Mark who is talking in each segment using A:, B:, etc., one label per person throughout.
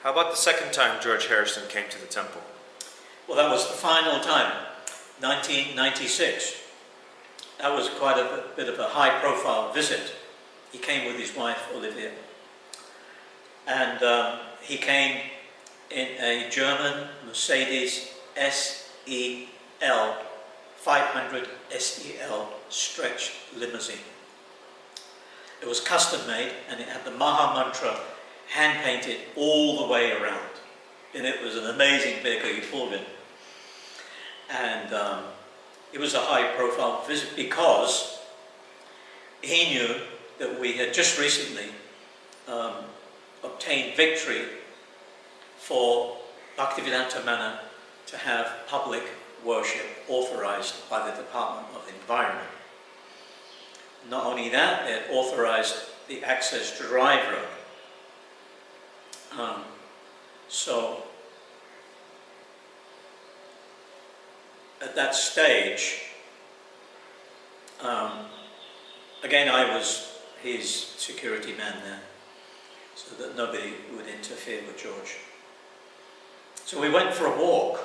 A: How about the second time George Harrison came to the temple?
B: Well, that was the final time, 1996. That was quite a bit of a high-profile visit. He came with his wife, Olivia. And he came in a German Mercedes SEL, 500 SEL stretch limousine. It was custom made and it had the Maha Mantra hand painted all the way around. And it was an amazing vehicle he pulled in. And it was a high profile visit because he knew that we had just recently obtained victory for Bhaktivedanta Manor to have public worship authorized by the Department of Environment. Not only that, they had authorized the access drive road. So at that stage, again I was his security man there, so that nobody would interfere with George. So we went for a walk.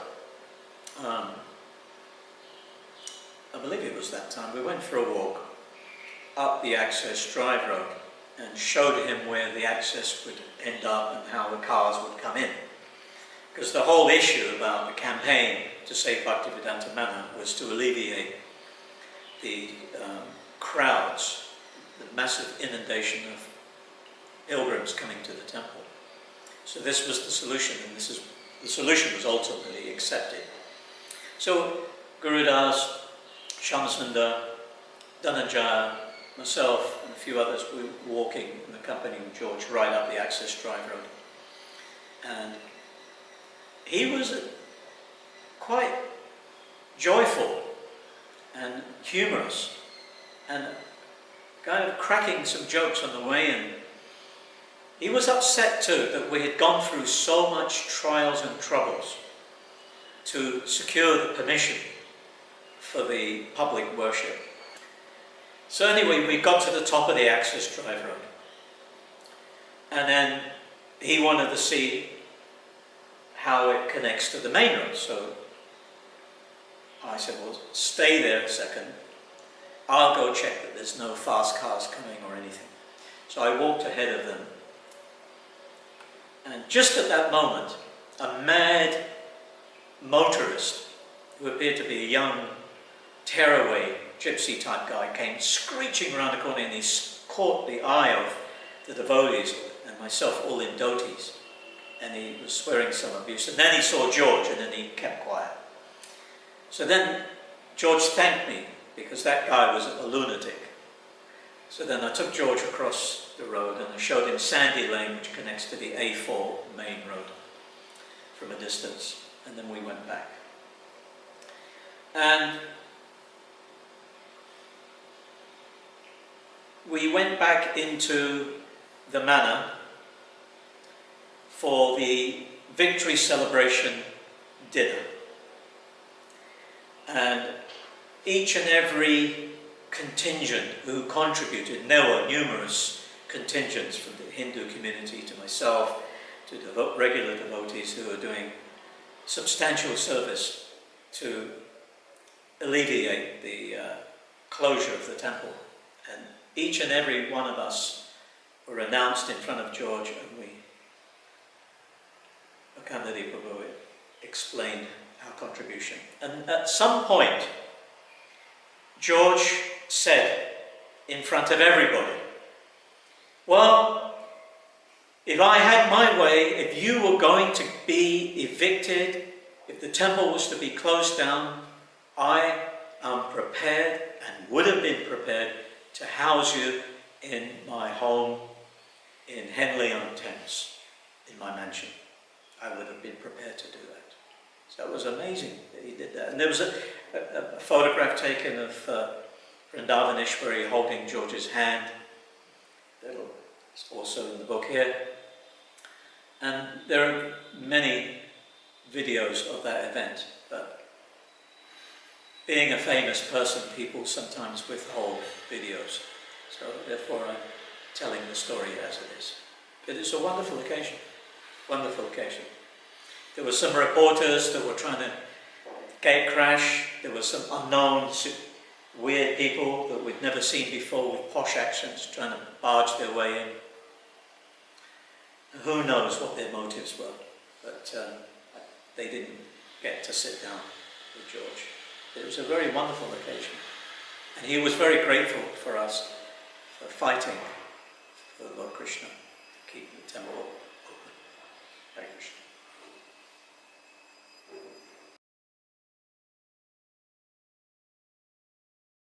B: I believe it was that time. We went for a walk up the access drive road and showed him where the access would end up and how the cars would come in. Because the whole issue about the campaign to save Bhaktivedanta Manor was to alleviate the crowds, the massive inundation of pilgrims coming to the temple. So this was the solution, and the solution was ultimately accepted. So Guru Das, Shamsundar, Dhananjaya, myself and a few others were walking and accompanying George right up the access drive road. And he was quite joyful and humorous and kind of cracking some jokes on the way in. He was upset too that we had gone through so much trials and troubles to secure the permission for the public worship. So anyway, we got to the top of the access drive road. And then he wanted to see how it connects to the main road. So I said, well, stay there a second. I'll go check that there's no fast cars coming or anything. So I walked ahead of them. And just at that moment, a mad motorist, who appeared to be a young tearaway gypsy type guy, came screeching around the corner, and he caught the eye of the devotees and myself, all in dhotis, and he was swearing some abuse. And then he saw George, and then he kept quiet. So then George thanked me, because that guy was a lunatic. So then I took George across the road and I showed him Sandy Lane, which connects to the A4 main road from a distance, and then we went back. And we went back into the manor for the victory celebration dinner. And each and every contingent who contributed, and there were numerous contingents from the Hindu community to myself, to regular devotees who are doing substantial service to alleviate the closure of the temple. And each and every one of us were announced in front of George, and Akandadi Prabhu explained our contribution. And at some point, George said in front of everybody, well, if I had my way, if you were going to be evicted, if the temple was to be closed down, I am prepared and would have been prepared to house you in my home in Henley-on-Thames, in my mansion. I would have been prepared to do that. So it was amazing that he did that. And there was a photograph taken of Vrindavaneshwari holding George's hand. It's also in the book here. And there are many videos of that event, but being a famous person, people sometimes withhold videos. So therefore I'm telling the story as it is. But it's a wonderful occasion. Wonderful occasion. There were some reporters that were trying to gate crash. There were some unknown, weird people that we'd never seen before with posh accents trying to barge their way in. And who knows what their motives were, but they didn't get to sit down with George. It was a very wonderful occasion. And he was very grateful for us for fighting for Lord Krishna, to keep the temple open. Hare Krishna.